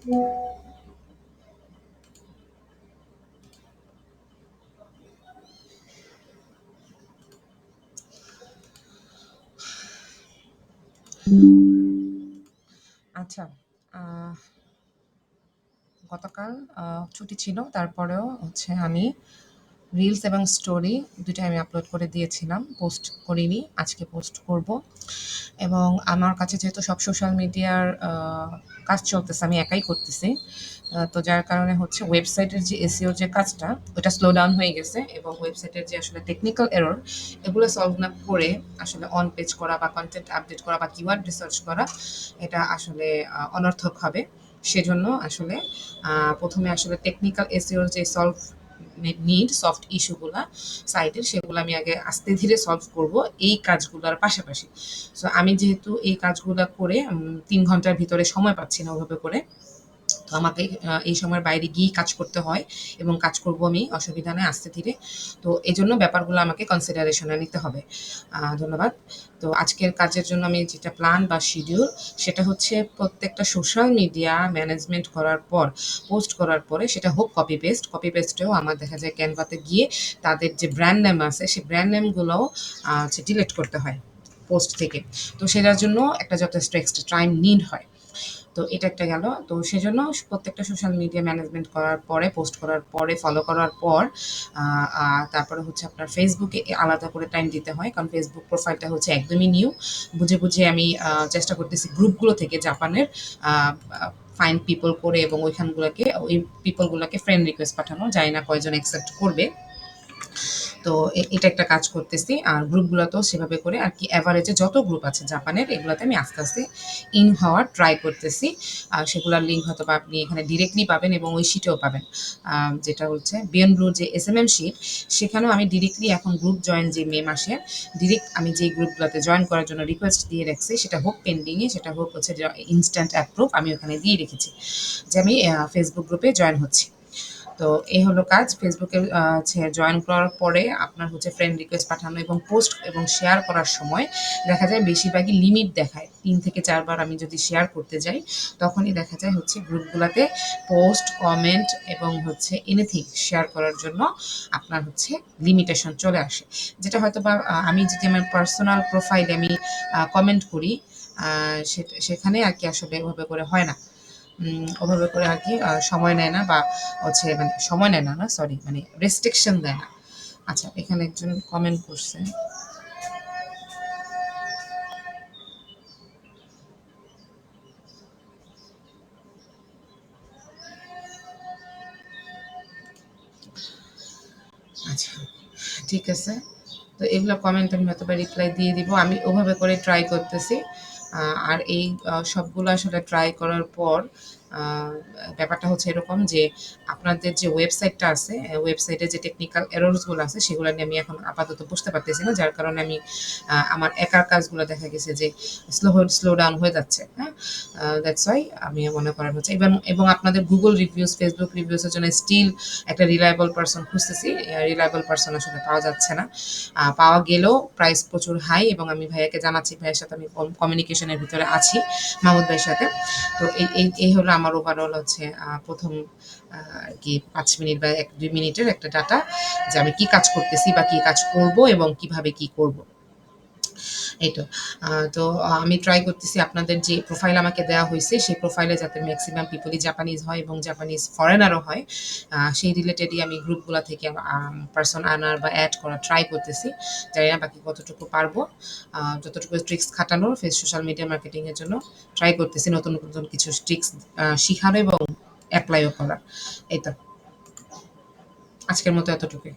আচ্ছা, আহ, গতকাল ছুটি ছিল, তারপরেও হচ্ছে আমি রিলস এবং স্টোরি দুটোই আমি আপলোড করে দিয়েছিলাম, পোস্ট করিনি, আজকে পোস্ট করব। এবং আমার কাছে যেহেতু সব সোশ্যাল মিডিয়ার কাজ চলতেছে, আমি একাই করতেছি, তো যার কারণে হচ্ছে ওয়েবসাইটের যে এসইওর যে কাজটা ওটা স্লো ডাউন হয়ে গেছে, এবং ওয়েবসাইটের যে আসলে টেকনিক্যাল এরর এগুলো সলভ না করে আসলে অন পেজ করা বা কন্টেন্ট আপডেট করা বা কিওয়ার্ড রিসার্চ করা এটা আসলে অনর্থক হবে। সেজন্য আসলে প্রথমে আসলে টেকনিক্যাল এসইওর যে সলভ সফট ইস্যুগুলা সাইটের, সেগুলো আমি আগে আস্তে ধীরে সলভ করব এই কাজগুলোর পাশাপাশি। সো আমি যেহেতু এই কাজগুলা করে ৩ ঘন্টার ভিতরে সময় পাচ্ছি না ওভাবে করে, তো আমাকে এই সময়ের বাইরে গিয়েই কাজ করতে হয়, এবং কাজ করব আমি অসুবিধা নেই আস্তে ধীরে। তো এই জন্য ব্যাপারগুলো আমাকে কনসিডারেশনে নিতে হবে। ধন্যবাদ। তো আজকের কাজের জন্য আমি যেটা প্ল্যান বা শিডিউল, সেটা হচ্ছে প্রত্যেকটা সোশ্যাল মিডিয়া ম্যানেজমেন্ট করার পর, পোস্ট করার পরে, সেটা হোক কপি পেস্ট, কপি পেস্টেও আমার দেখা যায় ক্যানভাতে গিয়ে তাদের যে ব্র্যান্ড নেম আছে সেই ব্র্যান্ড নেমগুলোও হচ্ছে ডিলিট করতে হয় পোস্ট থেকে। তো সেটার জন্য একটা যথেষ্ট এক্সট্রা টাইম নিড হয়। তো এটা একটা গেল। তো সেজন্য প্রত্যেকটা সোশ্যাল মিডিয়া ম্যানেজমেন্ট করার পরে, পোস্ট করার পরে, ফলো করার পর তারপরে হচ্ছে আপনার ফেসবুকে আলাদা করে টাইম দিতে হয়, কারণ ফেসবুক প্রোফাইলটা হচ্ছে একদমই নিউ। বুঝে বুঝে আমি চেষ্টা করতেছি গ্রুপগুলো থেকে জাপানের ফাইন পিপল করে, এবং ওই পিপলগুলোকে ফ্রেন্ড রিকোয়েস্ট পাঠানো, জানি না কয়জন অ্যাকসেপ্ট করবে। তো এটা একটা কাজ করতেছি। আর গ্রুপগুলোতেও সেভাবে করে আর কি এভারেজে যত গ্রুপ আছে জাপানের, এগুলোতে আমি আস্তে আস্তে ইন হওয়ার ট্রাই করতেছি। আর সেগুলোর লিঙ্ক হয়তো বা আপনি এখানে ডিরেক্টলি পাবেন, এবং ওই শিটেও পাবেন। যেটা হচ্ছে বিয়ন্ড ব্লুর যে এসএমএম শিট, সেখানেও আমি ডিরেক্টলি এখন গ্রুপ জয়েন যে মে মাসে ডিরেক্ট আমি যে গ্রুপগুলোতে জয়েন করার জন্য রিকোয়েস্ট দিয়ে রাখছি, সেটা হোক পেন্ডিংয়ে, সেটা হোক হচ্ছে ইনস্ট্যান্ট অ্যাপ্রুভ, আমি ওখানে দিয়ে রেখেছি যে আমি ফেসবুক গ্রুপে জয়েন হচ্ছি। তো এই হলো কাজ। ফেসবুকে জয়েন করার পরে আপনার হচ্ছে ফ্রেন্ড রিকোয়েস্ট পাঠানো এবং পোস্ট এবং শেয়ার করার সময় দেখা যায় বেশিরভাগই লিমিট দেখায়। ৩ থেকে ৪ বার আমি যদি শেয়ার করতে যাই, তখনই দেখা যায় হচ্ছে গ্রুপগুলাতে পোস্ট, কমেন্ট এবং হচ্ছে এনিথিং শেয়ার করার জন্য আপনার হচ্ছে লিমিটেশন চলে আসে। যেটা হয়তোবা আমি যদি আমার পার্সোনাল প্রোফাইলে আমি কমেন্ট করি, সেখানে আর কি আসলে ওভাবে করে হয় না। ওভাবে করে আর কি সময় নেয় না, বা হচ্ছে মানে সময় নেয় না, সরি, মানে রেস্ট্রিকশন দেয় না। আচ্ছা, এখানে একজন কমেন্ট করছে। আচ্ছা, ঠিক আছে। তো এগুলো কমেন্ট আমি হয়তোবা রিপ্লাই দিয়ে দিব। আমি ওভাবে করে ট্রাই করতেছি। আর এই সবগুলো আসলে ট্রাই করার পর আ ব্যাপারটা হচ্ছে এরকম যে, আপনাদের যে ওয়েবসাইটটা আছে, ওয়েবসাইটে যে টেকনিক্যাল এররস গুলো আছে, সেগুলো নিয়ে আমি এখন আপাতত বুঝতে পারতেছি না। যার কারণে আমি আমার একার কাজগুলো দেখা গেছে যে স্লো ডাউন হয়ে যাচ্ছে। হ্যাঁ? দ্যাটস হোয়াই আমি মনে করেন হচ্ছে, এবং আপনাদের Google রিভিউজ, Facebook রিভিউজ এর জন্য স্টিল একটা রিলায়েবল পারসন খুঁজতেছি। রিলায়েবল পারসন আসলে পাওয়া যাচ্ছে না। পাওয়া গেলেও প্রাইস প্রচুর হাই, এবং আমি ভাইয়াকে জানাচ্ছি, ভাইয়ের সাথে আমি কমিউনিকেশনের ভিতরে আছি, মাহমুদ ভাইয়ের সাথে। তো এই হলো আমার ওভারঅল হচ্ছে ১ম আর কি ৫ মিনিট বা ১-২ মিনিটের একটা ডাটা, যে আমি কি কাজ করতেছি বা কি কাজ করব এবং কিভাবে কি করব। এই তো। তো আমি ট্রাই করতেছি আপনাদের যে প্রোফাইল আমাকে দেওয়া হইছে, সেই প্রোফাইলে যাতে মেক্সিমাম পিপলই জাপানিজ হয় এবং জাপানিজ ফরেনারও হয়। সেই রিলেটেডই আমি গ্রুপগুলা থেকে পারসন আনার বা এড করার ট্রাই করতেছি। জানি না বাকি কতটুকু পারবো। যতটুকু ট্রিক্স খাটানোর সোশ্যাল মিডিয়া মার্কেটিং এর জন্য ট্রাই করতেছি, নতুন, নতুন কিছু ট্রিক্স শিখার এবং এপ্লাইও করার। এই তো। আজকের মতো এতটুকুই।